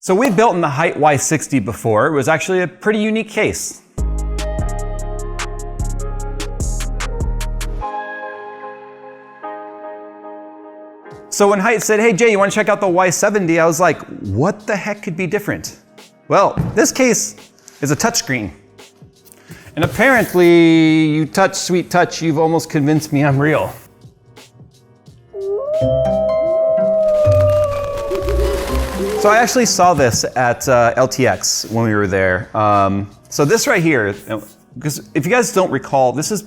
So we've built in the Hyte Y70 before. It was actually a pretty unique case. So when Hyte said, hey Jay, you want to check out the Y70? I was like, what the heck could be different? Well, this case is a touchscreen. And apparently, you touch, sweet touch, you've almost convinced me I'm real. So I actually saw this at LTX when we were there. So this right here, because if you guys don't recall, this is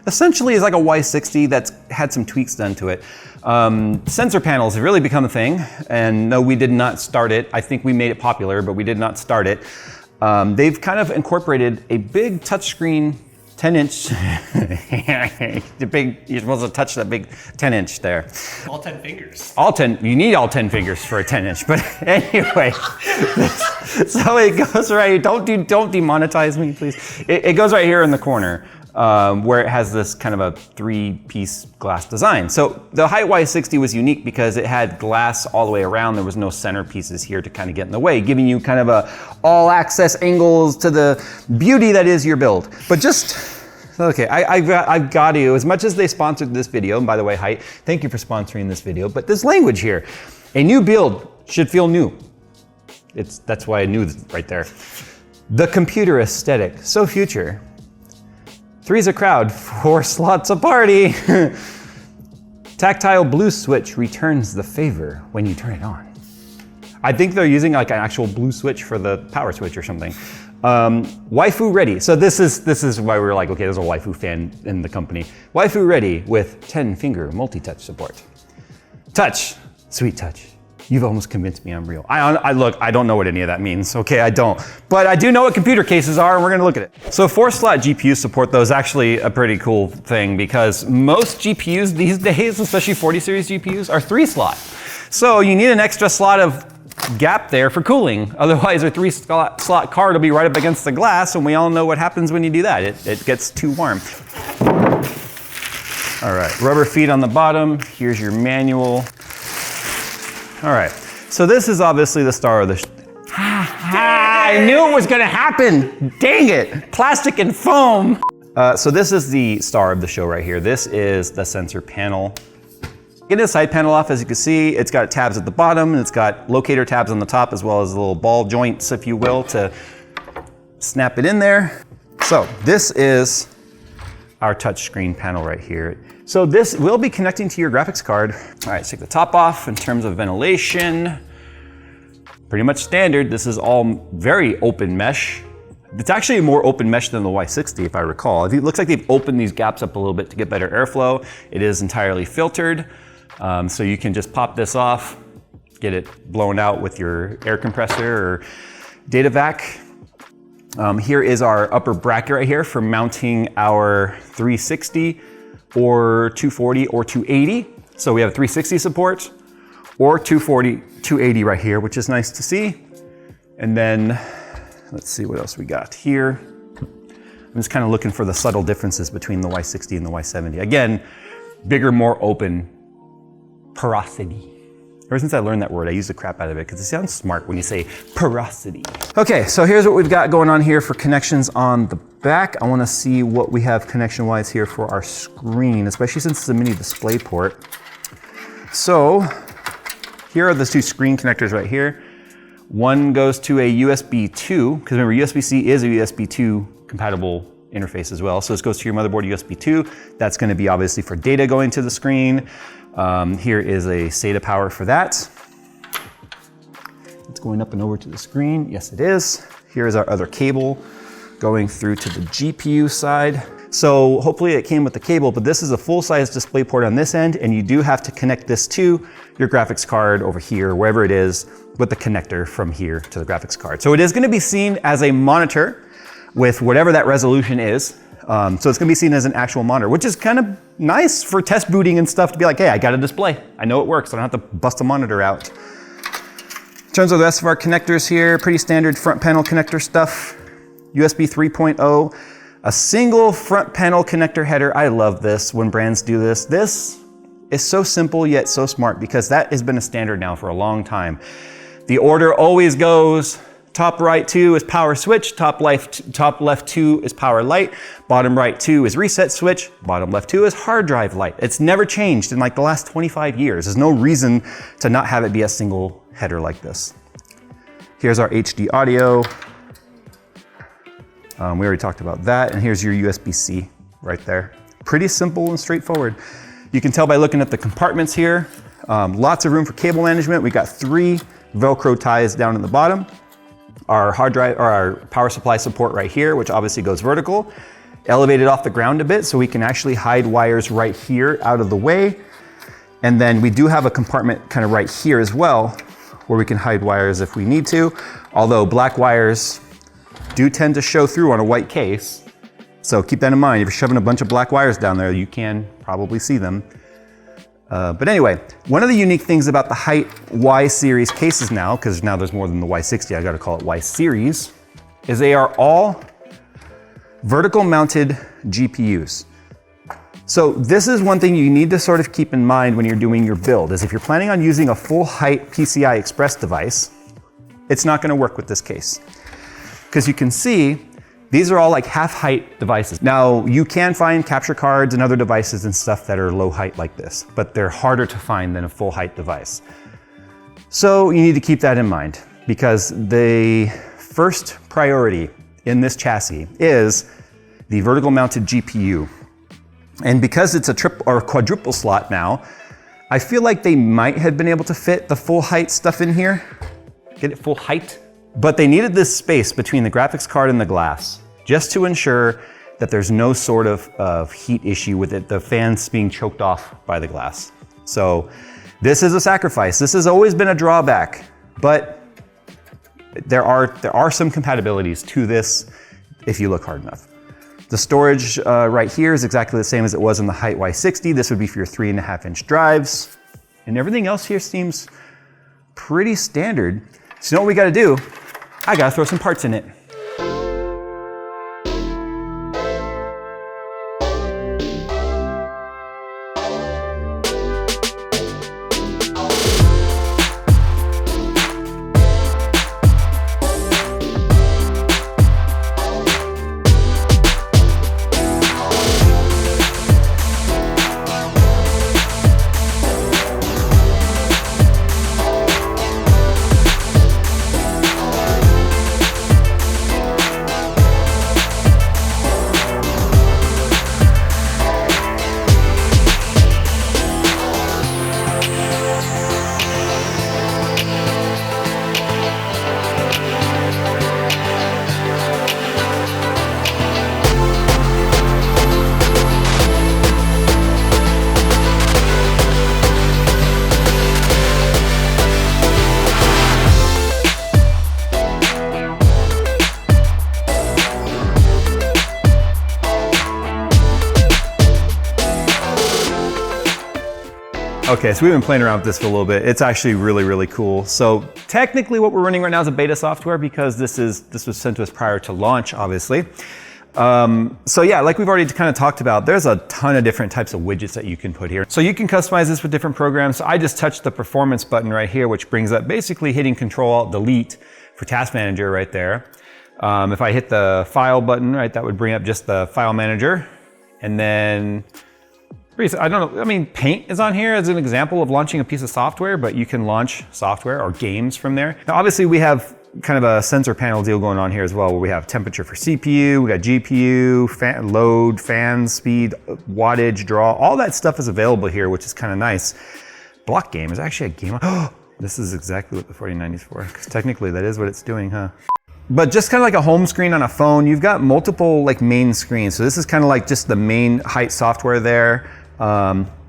essentially is like a Y60 that's had some tweaks done to it. Sensor panels have really become a thing, and no, we did not start it. I think we made it popular, but we did not start it. They've kind of incorporated a big touchscreen 10-inch. You're supposed to touch that big 10-inch there. All 10 fingers. All 10, you need all 10 fingers for a 10-inch, but anyway. So it goes right, don't demonetize me, please. It goes right here in the corner, where it has this kind of a 3-piece glass design. So the Hyte Y60 was unique because it had glass all the way around. There was no center pieces here to kind of get in the way, giving you kind of a all access angles to the beauty that is your build. But just, okay, I've got to, as much as they sponsored this video, and by the way, Hyte, thank you for sponsoring this video, but this language here, a new build should feel new. That's why I knew right there. The computer aesthetic, so future. 3's a crowd, 4 slots a party. Tactile blue switch returns the favor when you turn it on. I think they're using like an actual blue switch for the power switch or something. Waifu ready. So this is why we were like, okay, there's a waifu fan in the company. Waifu ready with 10-finger multi-touch support. Touch, sweet touch. You've almost convinced me I'm real. Look, I don't know what any of that means, okay, I don't. But I do know what computer cases are, and we're gonna look at it. So 4-slot GPU support, though, is actually a pretty cool thing because most GPUs these days, especially 40 series GPUs, are 3-slot. So you need an extra slot of gap there for cooling. Otherwise, a 3-slot card will be right up against the glass, and we all know what happens when you do that. It gets too warm. All right, rubber feet on the bottom. Here's your manual. All right, so this is obviously the star of the I knew it was gonna happen, dang it, plastic and foam. So this is the star of the show right here. This is the sensor panel. Get the side panel off, as you can see, it's got tabs at the bottom, and it's got locator tabs on the top, as well as little ball joints, if you will, to snap it in there. So this is our touchscreen panel right here. So this will be connecting to your graphics card. All right, let's take the top off. In terms of ventilation, pretty much standard. This is all very open mesh. It's actually more open mesh than the Y60, if I recall. It looks like they've opened these gaps up a little bit to get better airflow. It is entirely filtered, so you can just pop this off, get it blown out with your air compressor or data vac. Here is our upper bracket right here for mounting our 360 or 240 or 280. So we have 360 support or 240, 280 right here, which is nice to see. And then let's see what else we got here. I'm just kind of looking for the subtle differences between the Y60 and the Y70. Again, bigger, more open porosity. Ever since I learned that word, I use the crap out of it because it sounds smart when you say porosity. Okay, so here's what we've got going on here for connections on the back. I want to see what we have connection-wise here for our screen, especially since it's a mini display port. So here are the 2 screen connectors right here. One goes to a USB 2, because remember USB-C is a USB 2 compatible interface as well. So this goes to your motherboard USB 2. That's going to be obviously for data going to the screen. Here is a SATA power for that. It's going up and over to the screen. Yes, it is. Here is our other cable going through to the GPU side. So hopefully it came with the cable, but this is a full-size display port on this end, and you do have to connect this to your graphics card over here, wherever it is, with the connector from here to the graphics card. So it is going to be seen as a monitor with whatever that resolution is. So it's gonna be seen as an actual monitor, which is kind of nice for test booting and stuff to be like, hey, I got a display. I know it works. I don't have to bust a monitor out. In terms of the rest of our connectors here, pretty standard front panel connector stuff. USB 3.0, a single front panel connector header. I love this when brands do this. This is so simple yet so smart because that has been a standard now for a long time. The order always goes top right 2 is power switch, top left 2 is power light, bottom right 2 is reset switch, bottom left 2 is hard drive light. It's never changed in like the last 25 years. There's no reason to not have it be a single header like this. Here's our HD audio. We already talked about that. And here's your USB-C right there. Pretty simple and straightforward. You can tell by looking at the compartments here. Lots of room for cable management. We got 3 Velcro ties down at the bottom. Our hard drive, or our power supply support right here, which obviously goes vertical, elevated off the ground a bit so we can actually hide wires right here out of the way. And then we do have a compartment kind of right here as well, where we can hide wires if we need to. Although black wires do tend to show through on a white case. So keep that in mind. If you're shoving a bunch of black wires down there, you can probably see them. But anyway, one of the unique things about the Hyte Y series cases now, because now there's more than the Y60, I gotta call it Y series, is they are all vertical mounted GPUs. So this is one thing you need to sort of keep in mind when you're doing your build, is if you're planning on using a full Hyte PCI Express device, it's not gonna work with this case. Because you can see, these are all like half height devices. Now, you can find capture cards and other devices and stuff that are low height like this, but they're harder to find than a full height device. So you need to keep that in mind, because the first priority in this chassis is the vertical mounted GPU. And because it's a triple or quadruple slot now, I feel like they might have been able to fit the full height stuff in here. Get it full height? But they needed this space between the graphics card and the glass, just to ensure that there's no sort of heat issue with it, the fans being choked off by the glass. So this is a sacrifice. This has always been a drawback, but there are some compatibilities to this if you look hard enough. The storage right here is exactly the same as it was in the Hyte Y60. This would be for your 3.5-inch drives. And everything else here seems pretty standard. So you know what we gotta do? I gotta throw some parts in it. Okay, so we've been playing around with this for a little bit. It's actually really, really cool. So technically what we're running right now is a beta software because this was sent to us prior to launch, obviously. So yeah, like we've already kind of talked about, there's a ton of different types of widgets that you can put here. So you can customize this with different programs. So I just touched the performance button right here, which brings up basically hitting Control-Alt-Delete for Task Manager right there. If I hit the File button, right, that would bring up just the File Manager. And then, I don't know, I mean, Paint is on here as an example of launching a piece of software, but you can launch software or games from there. Now, obviously we have kind of a sensor panel deal going on here as well, where we have temperature for CPU, we got GPU, fan, load, fan speed, wattage, draw, all that stuff is available here, which is kind of nice. Block game is actually a game. Oh, this is exactly what the 4090 is for, because technically that is what it's doing, huh? But just kind of like a home screen on a phone, you've got multiple like main screens. So this is kind of like just the main Hyte software there.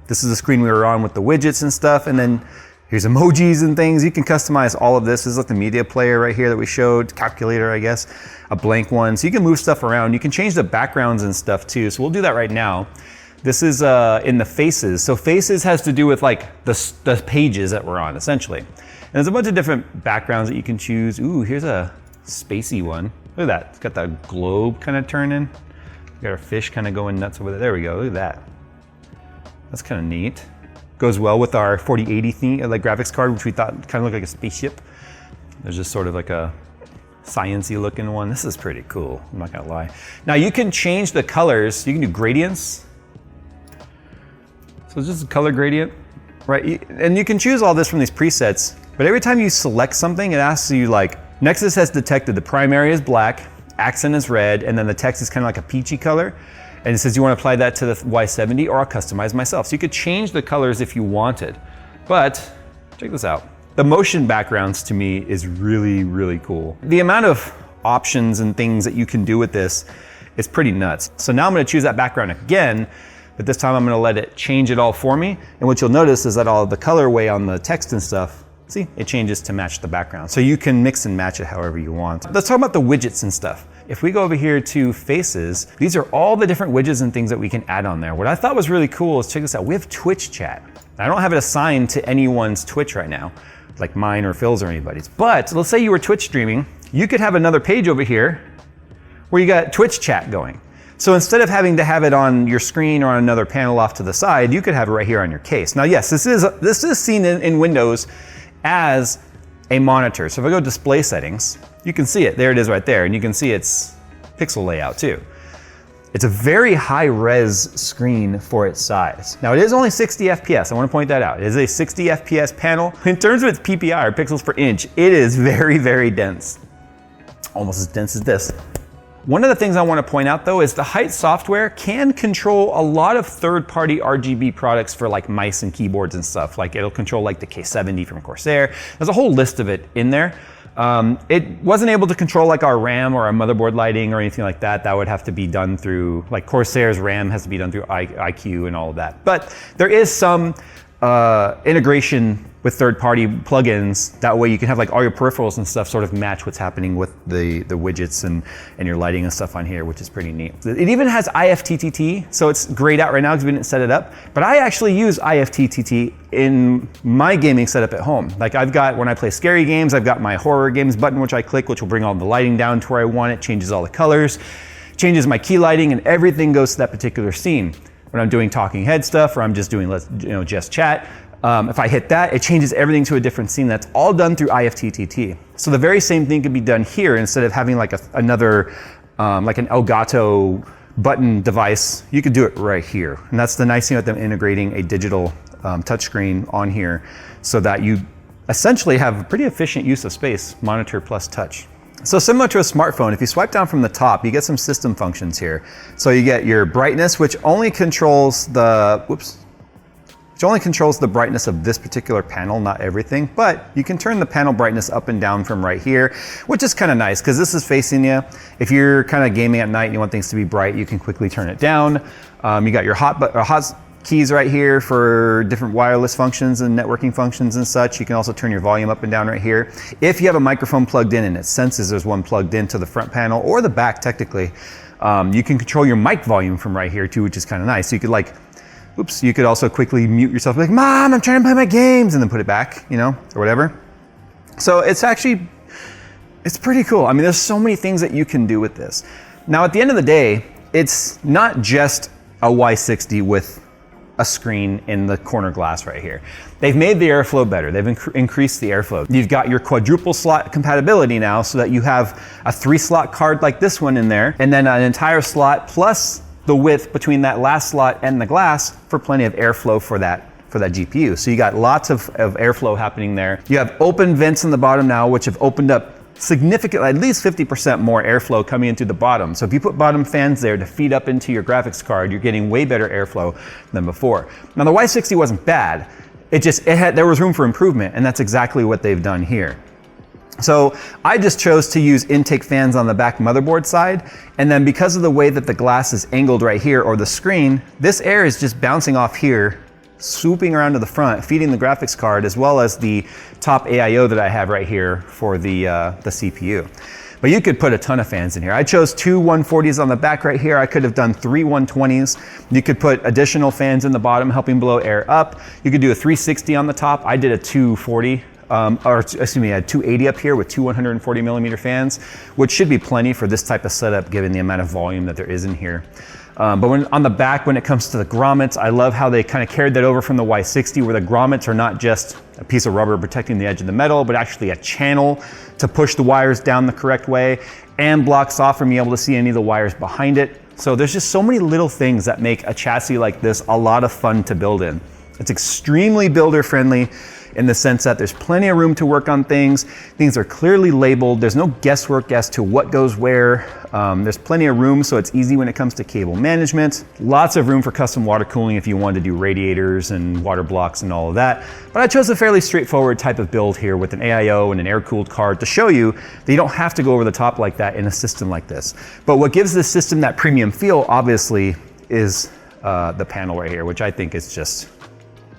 This is the screen we were on with the widgets and stuff, and then here's emojis and things. You can customize all of this. This is like the media player right here that we showed, calculator, I guess, a blank one. So you can move stuff around. You can change the backgrounds and stuff too. So we'll do that right now. This is in the faces. So faces has to do with like the pages that we're on, essentially. And there's a bunch of different backgrounds that you can choose. Ooh, here's a spacey one. Look at that. It's got that globe kind of turning. We got our fish kind of going nuts over there. There we go. Look at that. That's kind of neat. Goes well with our 4080 theme, like graphics card, which we thought kind of looked like a spaceship. There's just sort of like a science-y looking one. This is pretty cool, I'm not gonna lie. Now you can change the colors, you can do gradients. So it's just a color gradient, right? And you can choose all this from these presets, but every time you select something, it asks you like, Nexus has detected the primary is black, accent is red, and then the text is kind of like a peachy color. And it says you want to apply that to the Y70 or I'll customize myself. So you could change the colors if you wanted. But check this out. The motion backgrounds to me is really, really cool. The amount of options and things that you can do with this is pretty nuts. So now I'm going to choose that background again, but this time I'm going to let it change it all for me. And what you'll notice is that all the colorway on the text and stuff, see, it changes to match the background. So you can mix and match it however you want. Let's talk about the widgets and stuff. If we go over here to faces, these are all the different widgets and things that we can add on there. What I thought was really cool is, check this out, we have Twitch chat. I don't have it assigned to anyone's Twitch right now, like mine or Phil's or anybody's. But let's say you were Twitch streaming, you could have another page over here where you got Twitch chat going. So instead of having to have it on your screen or on another panel off to the side, you could have it right here on your case. Now, yes, this is seen in Windows as a monitor. So if I go display settings, you can see it. There it is right there. And you can see its pixel layout too. It's a very high res screen for its size. Now it is only 60 FPS. I want to point that out. It is a 60 FPS panel. In terms of its PPI, or pixels per inch, it is very, very dense. Almost as dense as this. One of the things I want to point out though is the Hyte software can control a lot of third-party RGB products for like mice and keyboards and stuff. Like it'll control like the K70 from Corsair. There's a whole list of it in there. It wasn't able to control like our RAM or our motherboard lighting or anything like that. That would have to be done through, like Corsair's RAM has to be done through IQ and all of that. But there is some integration with third-party plugins. That way you can have like all your peripherals and stuff sort of match what's happening with the widgets and your lighting and stuff on here, which is pretty neat. It even has IFTTT, so it's grayed out right now because we didn't set it up. But I actually use IFTTT in my gaming setup at home. Like I've got, when I play scary games, I've got my horror games button, which I click, which will bring all the lighting down to where I want it, changes all the colors, changes my key lighting, and everything goes to that particular scene. When I'm doing talking head stuff or I'm just doing just chat, if I hit that, it changes everything to a different scene. That's all done through IFTTT. So the very same thing can be done here. Instead of having like another, like an Elgato button device, you could do it right here. And that's the nice thing about them integrating a digital touchscreen on here so that you essentially have a pretty efficient use of space, monitor plus touch. So similar to a smartphone, if you swipe down from the top, you get some system functions here. So you get your brightness, which only controls the, which only controls the brightness of this particular panel, not everything, but you can turn the panel brightness up and down from right here, which is kind of nice because this is facing you. If you're kind of gaming at night and you want things to be bright, you can quickly turn it down. You got your hot keys right here for different wireless functions and networking functions and such. You can also turn your volume up and down right here. If you have a microphone plugged in and it senses there's one plugged into the front panel or the back technically, you can control your mic volume from right here too, which is kind of nice. So you could like, you could also quickly mute yourself, like, Mom, I'm trying to play my games, and then put it back, you know, or whatever. So it's actually, it's pretty cool. I mean, there's so many things that you can do with this. Now, at the end of the day, it's not just a Y60 with a screen in the corner glass right here. They've made the airflow better. They've increased the airflow. You've got your quadruple slot compatibility now so that you have a 3-slot card like this one in there, and then an entire slot plus the width between that last slot and the glass for plenty of airflow for that GPU. So you got lots of airflow happening there. You have open vents in the bottom now, which have opened up significantly, at least 50% more airflow coming into the bottom. So if you put bottom fans there to feed up into your graphics card, you're getting way better airflow than before. Now the Y60 wasn't bad. There was room for improvement, and that's exactly what they've done here. So I just chose to use intake fans on the back motherboard side, and then because of the way that the glass is angled right here, or the screen, this air is just bouncing off here, swooping around to the front, feeding the graphics card, as well as the top AIO that I have right here for the CPU. But you could put a ton of fans in here. I chose 2 140s on the back right here. I could have done 3 120s. You could put additional fans in the bottom, helping blow air up. You could do a 360 on the top. I did a 240. I had 280 up here with 2 140mm fans, which should be plenty for this type of setup given the amount of volume that there is in here. But on the back, when it comes to the grommets, I love how they kind of carried that over from the Y60, where the grommets are not just a piece of rubber protecting the edge of the metal, but actually a channel to push the wires down the correct way and blocks off from being able to see any of the wires behind it. So there's just so many little things that make a chassis like this a lot of fun to build in. It's extremely builder friendly in the sense that there's plenty of room to work on things. Things are clearly labeled. There's no guesswork as to what goes where. There's plenty of room, so it's easy when it comes to cable management. Lots of room for custom water cooling if you wanted to do radiators and water blocks and all of that. But I chose a fairly straightforward type of build here with an AIO and an air-cooled card to show you that you don't have to go over the top like that in a system like this. But what gives this system that premium feel, obviously, is the panel right here, which I think is just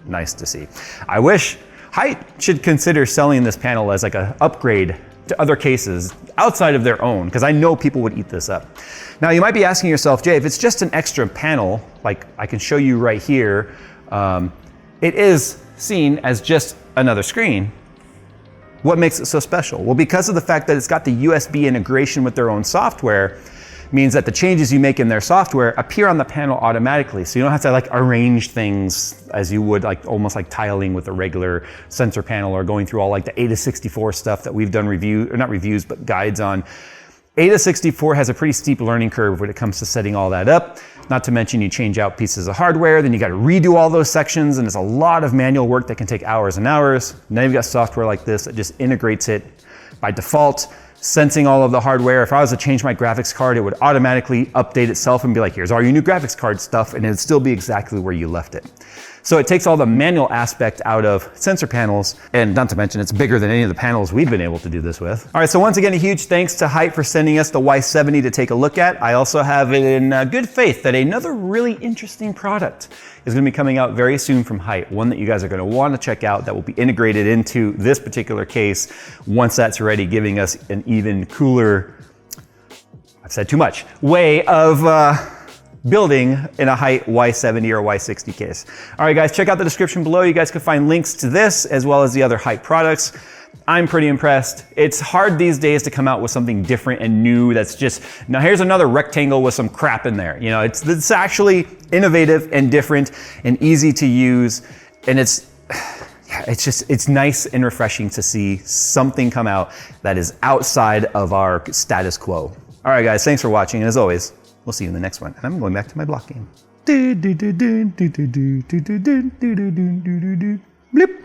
nice to see. I wish Hyte should consider selling this panel as like an upgrade to other cases outside of their own, because I know people would eat this up. Now you might be asking yourself, Jay, if it's just an extra panel, like I can show you right here, it is seen as just another screen. What makes it so special? Well, because of the fact that it's got the USB integration with their own software, means that the changes you make in their software appear on the panel automatically. So you don't have to like arrange things as you would like almost like tiling with a regular sensor panel or going through all like the AIDA64 stuff that we've done not reviews, but guides on. AIDA64 has a pretty steep learning curve when it comes to setting all that up. Not to mention you change out pieces of hardware, then you got to redo all those sections, and it's a lot of manual work that can take hours and hours. Now you've got software like this that just integrates it by default, sensing all of the hardware. If I was to change my graphics card, it would automatically update itself and be like, here's all your new graphics card stuff, and it'd still be exactly where you left it. So it takes all the manual aspect out of sensor panels, and not to mention it's bigger than any of the panels we've been able to do this with. All right, so once again, a huge thanks to Hyte for sending us the Y70 to take a look at. I also have it in good faith that another really interesting product is gonna be coming out very soon from Hyte, one that you guys are gonna wanna check out that will be integrated into this particular case once that's ready, giving us an even cooler, I've said too much, way of building in a Hyte Y70 or Y60 case. All right, guys, check out the description below. You guys can find links to this as well as the other Hyte products. I'm pretty impressed. It's hard these days to come out with something different and new that's just, now here's another rectangle with some crap in there. You know, it's actually innovative and different and easy to use, and it's nice and refreshing to see something come out that is outside of our status quo. All right, guys, thanks for watching, and as always, we'll see you in the next one. And I'm going back to my block game. Blip.